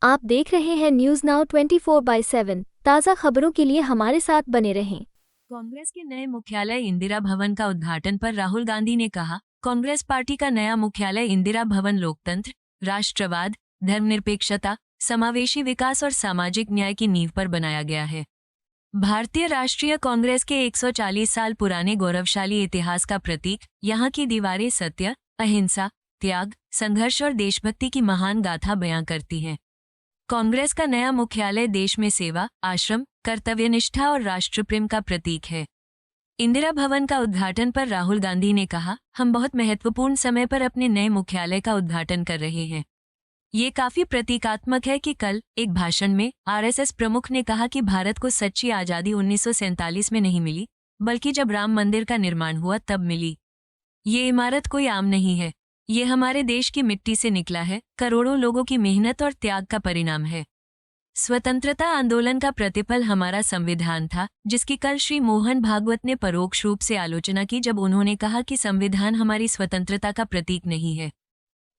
आप देख रहे हैं न्यूज नाउ 24/7। ताज़ा खबरों के लिए हमारे साथ बने रहें। कांग्रेस के नए मुख्यालय इंदिरा भवन का उद्घाटन पर राहुल गांधी ने कहा, कांग्रेस पार्टी का नया मुख्यालय इंदिरा भवन लोकतंत्र, राष्ट्रवाद, धर्मनिरपेक्षता, समावेशी विकास और सामाजिक न्याय की नींव पर बनाया गया है। भारतीय राष्ट्रीय कांग्रेस के 140 साल पुराने गौरवशाली इतिहास का प्रतीक, यहाँ की दीवारें सत्य, अहिंसा, त्याग, संघर्ष और देशभक्ति की महान गाथा बयां करती हैं। कांग्रेस का नया मुख्यालय देश में सेवा, आश्रम, कर्तव्यनिष्ठा और राष्ट्रप्रेम का प्रतीक है। इंदिरा भवन का उद्घाटन पर राहुल गांधी ने कहा, हम बहुत महत्वपूर्ण समय पर अपने नए मुख्यालय का उद्घाटन कर रहे हैं। ये काफी प्रतीकात्मक है कि कल एक भाषण में आरएसएस प्रमुख ने कहा कि भारत को सच्ची आज़ादी 1947 में नहीं मिली, बल्कि जब राम मंदिर का निर्माण हुआ तब मिली। ये इमारत कोई आम नहीं है, ये हमारे देश की मिट्टी से निकला है, करोड़ों लोगों की मेहनत और त्याग का परिणाम है। स्वतंत्रता आंदोलन का प्रतिफल हमारा संविधान था, जिसकी कल श्री मोहन भागवत ने परोक्ष रूप से आलोचना की जब उन्होंने कहा कि संविधान हमारी स्वतंत्रता का प्रतीक नहीं है।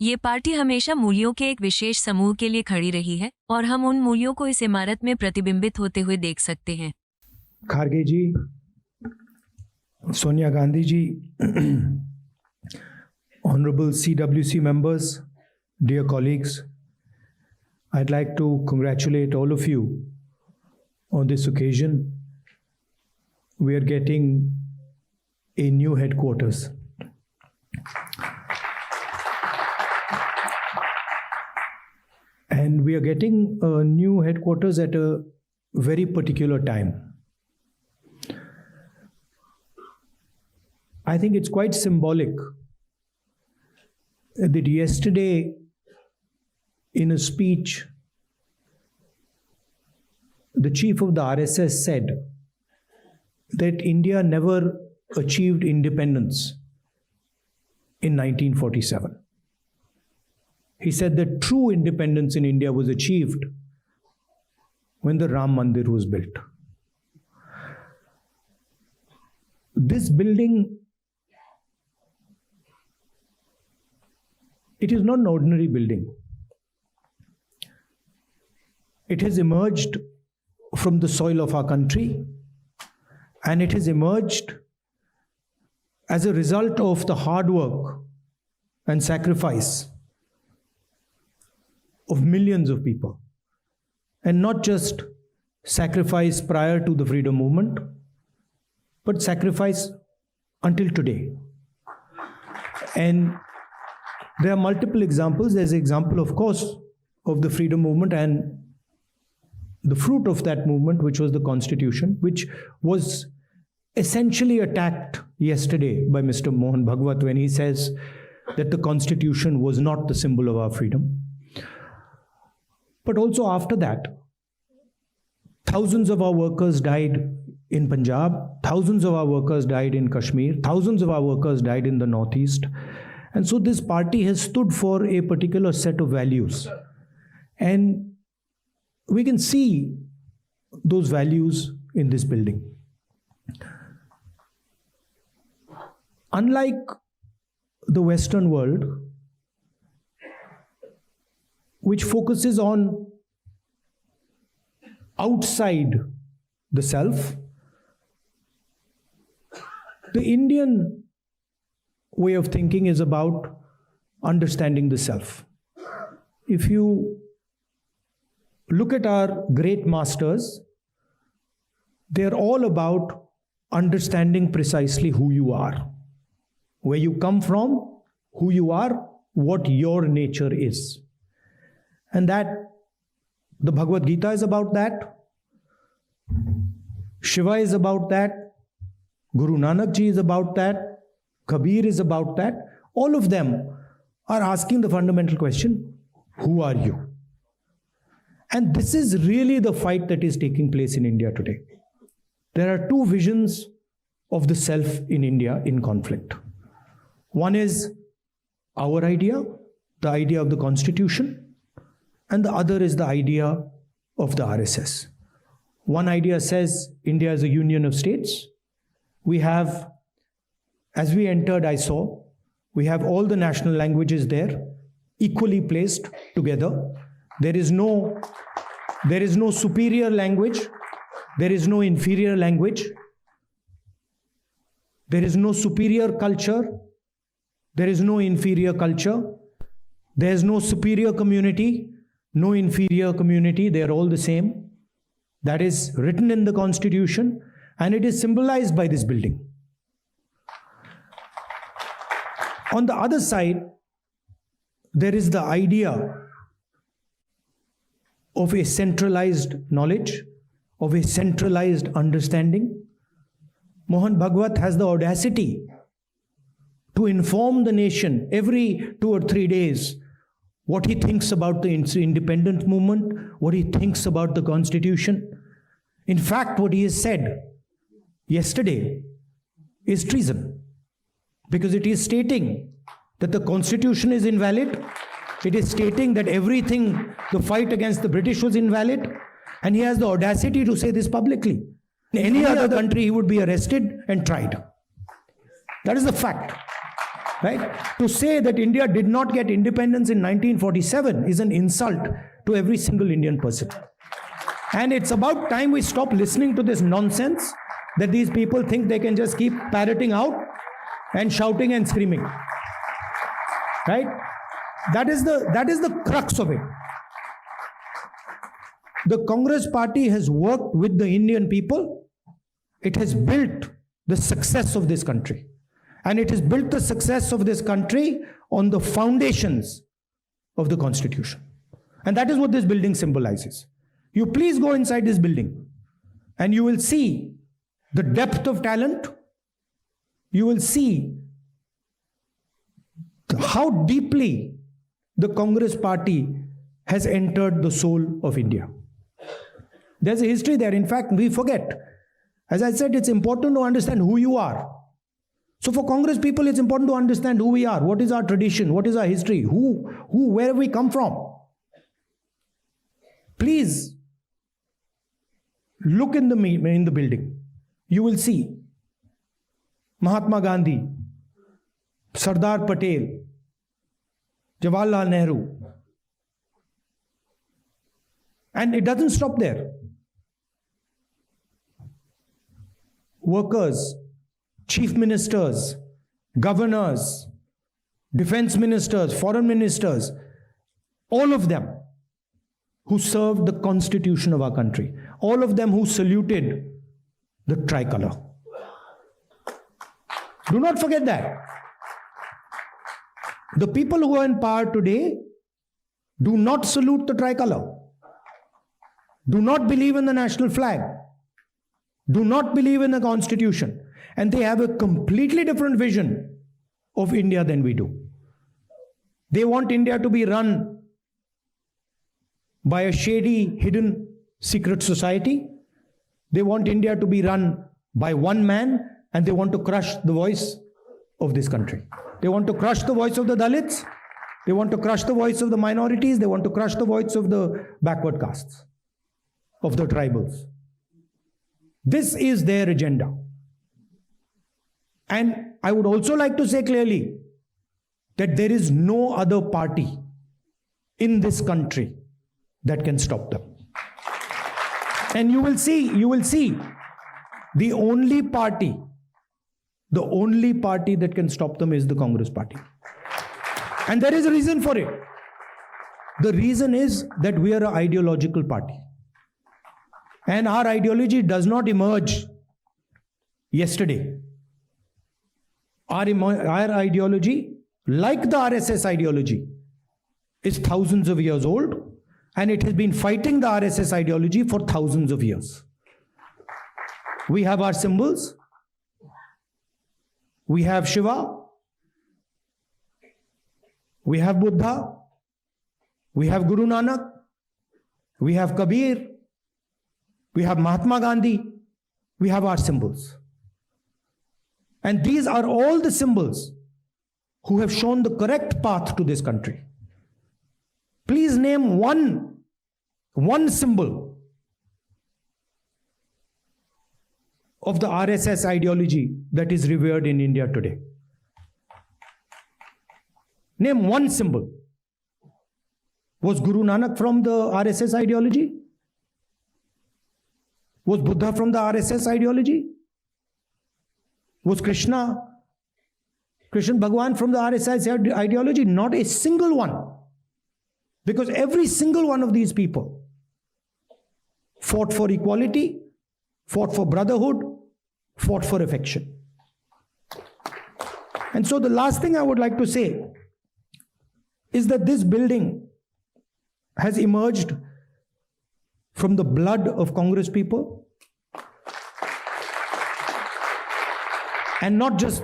ये पार्टी हमेशा मूल्यों के एक विशेष समूह के लिए खड़ी रही है और हम उन मूल्यों को इस इमारत में प्रतिबिंबित होते हुए देख सकते हैं। खारगे जी, Sonia Gandhi ji, honorable CWC members, dear colleagues, I'd like to congratulate all of you on this occasion. We are getting a new headquarters. And we are getting a new headquarters at a very particular time. I think it's quite symbolic that yesterday, in a speech, the chief of the RSS said that India never achieved independence in 1947. He said that true independence in India was achieved when the Ram Mandir was built. This building, it is not an ordinary building. It has emerged from the soil of our country, and it has emerged as a result of the hard work and sacrifice of millions of people, and not just sacrifice prior to the freedom movement, but sacrifice until today. And there are multiple examples. There's an example, of course, of the freedom movement and the fruit of that movement, which was the Constitution, which was essentially attacked yesterday by Mr. Mohan Bhagwat when he says that the Constitution was not the symbol of our freedom. But also after that, thousands of our workers died in Punjab, thousands of our workers died in Kashmir, thousands of our workers died in the Northeast. And so this party has stood for a particular set of values. And we can see those values in this building. Unlike the Western world, which focuses on outside the self, the Indian way of thinking is about understanding the self. If you look at our great masters, they're all about understanding precisely who you are, where you come from, who you are, what your nature is. And that, the Bhagavad Gita is about that, Shiva is about that, Guru Nanak Ji is about that, Kabir is about that. All of them are asking the fundamental question, who are you? And this is really the fight that is taking place in India today. There are two visions of the self in India in conflict. One is our idea, the idea of the Constitution, and the other is the idea of the RSS. One idea says India is a union of states. We have, as we entered, I saw, we have all the national languages there, equally placed together. There is no superior language. There is no inferior language. There is no superior culture. There is no inferior culture. There is no superior community, no inferior community. They are all the same. That is written in the Constitution, and it is symbolized by this building. On the other side, there is the idea of a centralized knowledge, of a centralized understanding. Mohan Bhagwat has the audacity to inform the nation every 2 or 3 days what he thinks about the independence movement, what he thinks about the Constitution. In fact, what he has said yesterday is treason, because it is stating that the Constitution is invalid. It is stating that everything, the fight against the British was invalid, and he has the audacity to say this publicly. In any other country, he would be arrested and tried. That is the fact. Right? To say that India did not get independence in 1947 is an insult to every single Indian person. And it's about time we stop listening to this nonsense that these people think they can just keep parroting out and shouting and screaming. Right? That is the crux of it. The Congress party has worked with the Indian people. It has built the success of this country. And it has built the success of this country on the foundations of the Constitution. And that is what this building symbolizes. You please go inside this building and you will see the depth of talent. You will see how deeply the Congress party has entered the soul of India. There's a history there. In fact, we forget. As I said, it's important to understand who you are. So for Congress people, it's important to understand who we are. What is our tradition? What is our history? Where have we come from? Please look in the building. You will see Mahatma Gandhi, Sardar Patel, Jawaharlal Nehru. And it doesn't stop there. Workers, chief ministers, governors, defense ministers, foreign ministers, all of them who served the constitution of our country, all of them who saluted the tricolor. Do not forget that. The people who are in power today do not salute the tricolor, do not believe in the national flag, do not believe in the constitution. And they have a completely different vision of India than we do. They want India to be run by a shady, hidden, secret society. They want India to be run by one man, and they want to crush the voice of this country. They want to crush the voice of the Dalits. They want to crush the voice of the minorities. They want to crush the voice of the backward castes, of the tribals. This is their agenda. And I would also like to say clearly that there is no other party in this country that can stop them. And you will see, the only party that can stop them is the Congress party. And there is a reason for it. The reason is that we are an ideological party. And our ideology does not emerge yesterday. Our ideology, like the RSS ideology, is thousands of years old, and it has been fighting the RSS ideology for thousands of years. We have our symbols. We have Shiva. We have Buddha. We have Guru Nanak. We have Kabir. We have Mahatma Gandhi. We have our symbols. And these are all the symbols who have shown the correct path to this country. Please name one symbol of the RSS ideology that is revered in India today. Name one symbol. Was Guru Nanak from the RSS ideology? Was Buddha from the RSS ideology? Was Krishna Bhagwan from the RSS ideology? Not a single one. Because every single one of these people fought for equality, fought for brotherhood, fought for affection. And so the last thing I would like to say is that this building has emerged from the blood of Congress people, and not just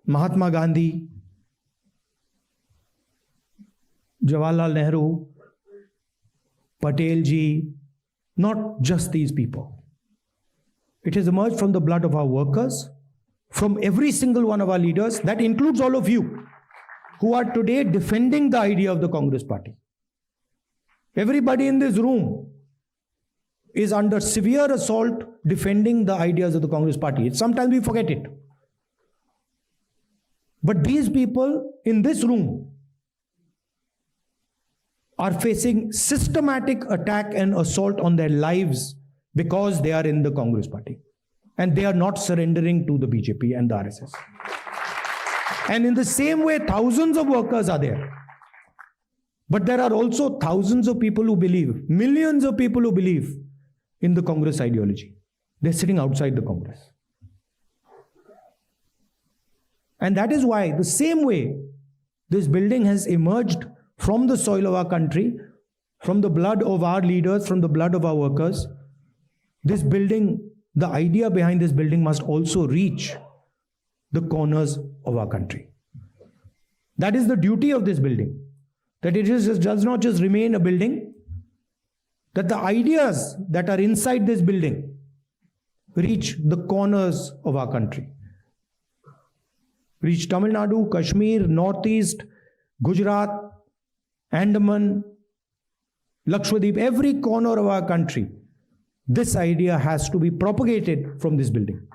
Mahatma Gandhi, Jawaharlal Nehru, Patel ji, not just these people. It has emerged from the blood of our workers, from every single one of our leaders. That includes all of you who are today defending the idea of the Congress Party. Everybody in this room is under severe assault defending the ideas of the Congress Party. Sometimes we forget it. But these people in this room are facing systematic attack and assault on their lives because they are in the Congress Party. And they are not surrendering to the BJP and the RSS. And in the same way, thousands of workers are there. But there are also thousands of people who believe, millions of people who believe in the Congress ideology. They're sitting outside the Congress. And that is why, the same way, this building has emerged from the soil of our country, from the blood of our leaders, from the blood of our workers. This building, the idea behind this building must also reach the corners of our country. That is the duty of this building. That it does not just remain a building, that the ideas that are inside this building reach the corners of our country. Reach Tamil Nadu, Kashmir, Northeast, Gujarat, Andaman, Lakshadweep, every corner of our country. This idea has to be propagated from this building.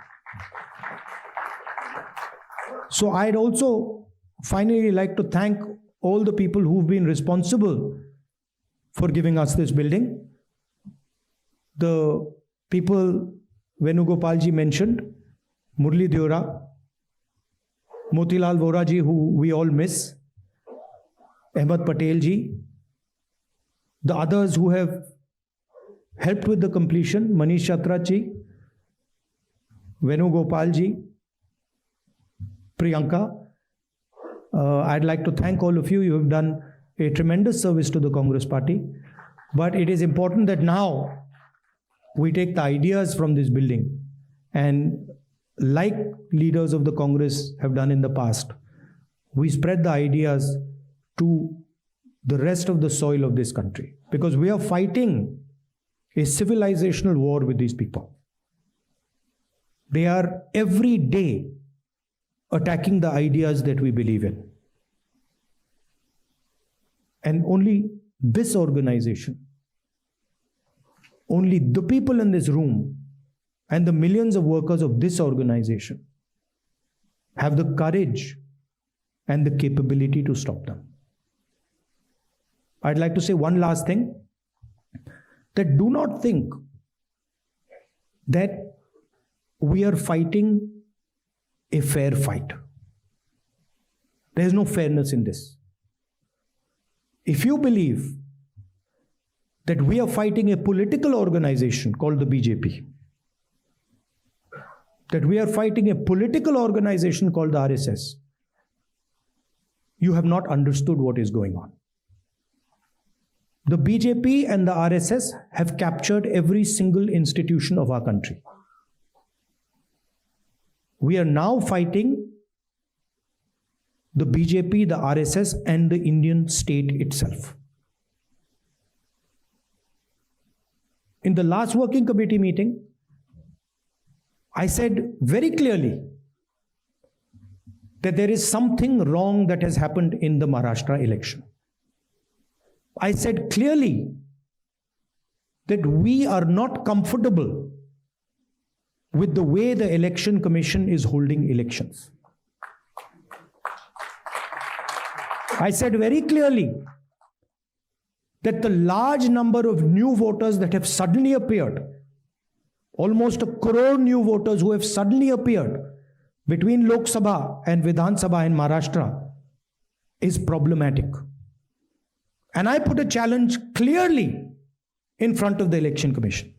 So I'd also finally like to thank all the people who've been responsible for giving us this building. The people Venugopalji mentioned, Murli Deora, Motilal Vora ji, who we all miss, Ahmed Patel ji, the others who have helped with the completion, Manish Chatra ji, Venugopal ji, Priyanka. I'd like to thank all of you. You have done a tremendous service to the Congress Party. But it is important that now we take the ideas from this building and, like leaders of the Congress have done in the past, we spread the ideas to the rest of the soil of this country. Because we are fighting a civilizational war with these people. They are every day attacking the ideas that we believe in. And only this organization, only the people in this room and the millions of workers of this organization have the courage and the capability to stop them. I'd like to say one last thing, that do not think that we are fighting a fair fight. There is no fairness in this. If you believe that we are fighting a political organization called the BJP, that we are fighting a political organization called the RSS, you have not understood what is going on. The BJP and the RSS have captured every single institution of our country. We are now fighting the BJP, the RSS, and the Indian state itself. In the last working committee meeting, I said very clearly that there is something wrong that has happened in the Maharashtra election. I said clearly that we are not comfortable with the way the Election Commission is holding elections. I said very clearly that the large number of new voters that have suddenly appeared, almost 1 crore new voters who have suddenly appeared between Lok Sabha and Vidhan Sabha in Maharashtra, is problematic. And I put a challenge clearly in front of the Election Commission.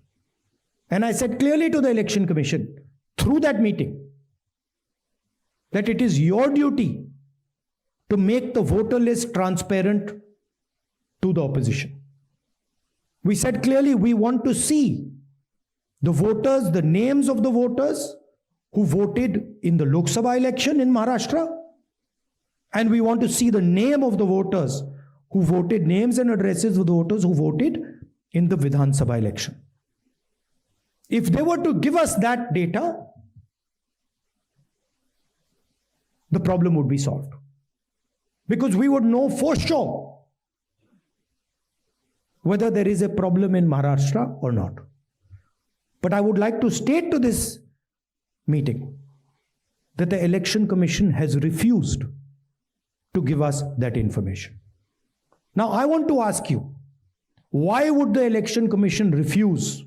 And I said clearly to the Election Commission through that meeting that it is your duty to make the voter list transparent to the opposition. We said clearly we want to see the voters, the names of the voters who voted in the Lok Sabha election in Maharashtra, and we want to see the name of the voters who voted, names and addresses of the voters who voted in the Vidhan Sabha election. If they were to give us that data, the problem would be solved. Because we would know for sure whether there is a problem in Maharashtra or not. But I would like to state to this meeting that the Election Commission has refused to give us that information. Now I want to ask you, why would the Election Commission refuse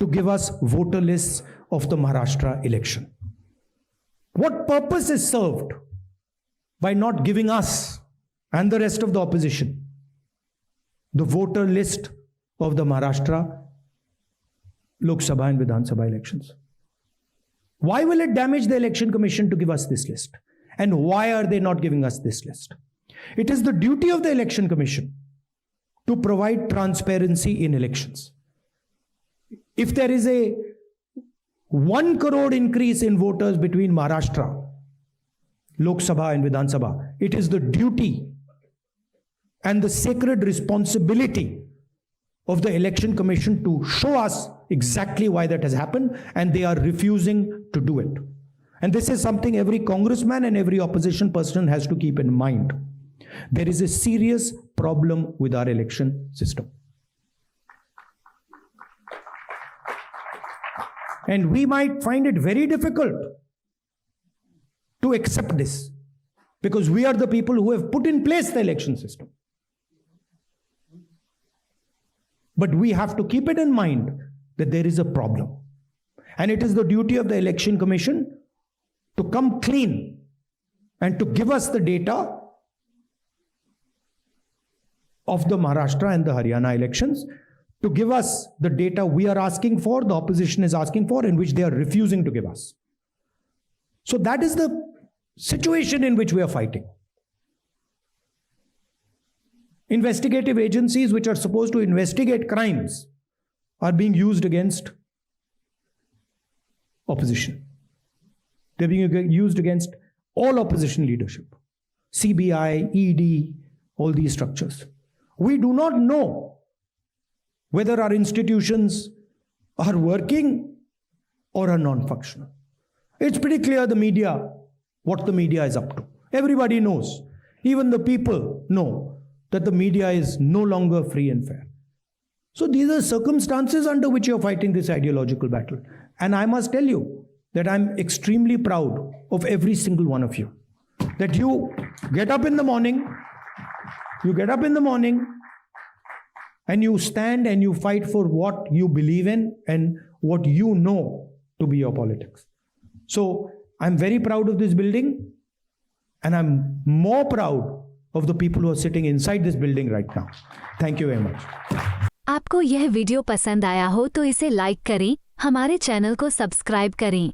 to give us voter lists of the Maharashtra election? What purpose is served by not giving us and the rest of the opposition the voter list of the Maharashtra Lok Sabha and Vidhan Sabha elections? Why will it damage the Election Commission to give us this list? And why are they not giving us this list? It is the duty of the Election Commission to provide transparency in elections. If there is a 1 crore increase in voters between Maharashtra, Lok Sabha and Vidhan Sabha, it is the duty and the sacred responsibility of the Election Commission to show us exactly why that has happened, and they are refusing to do it. And this is something every congressman and every opposition person has to keep in mind. There is a serious problem with our election system. And we might find it very difficult to accept this, because we are the people who have put in place the election system. But we have to keep it in mind that there is a problem. And it is the duty of the Election Commission to come clean and to give us the data of the Maharashtra and the Haryana elections, to give us the data we are asking for, the opposition is asking for, and which they are refusing to give us. So that is the situation in which we are fighting. Investigative agencies which are supposed to investigate crimes are being used against opposition. They're being used against all opposition leadership. CBI, ED, all these structures. We do not know whether our institutions are working or are non-functional. It's pretty clear the media, what the media is up to. Everybody knows. Even the people know that the media is no longer free and fair. So these are circumstances under which you're fighting this ideological battle. And I must tell you that I'm extremely proud of every single one of you. That you get up in the morning, and you stand and you fight for what you believe in and what you know to be your politics. So I'm very proud of this building, and I'm more proud of the people who are sitting inside this building right now. Thank you very much. आपको यह video पसंद आया हो तो इसे like करें, हमारे channel को सब्सक्राइब करें।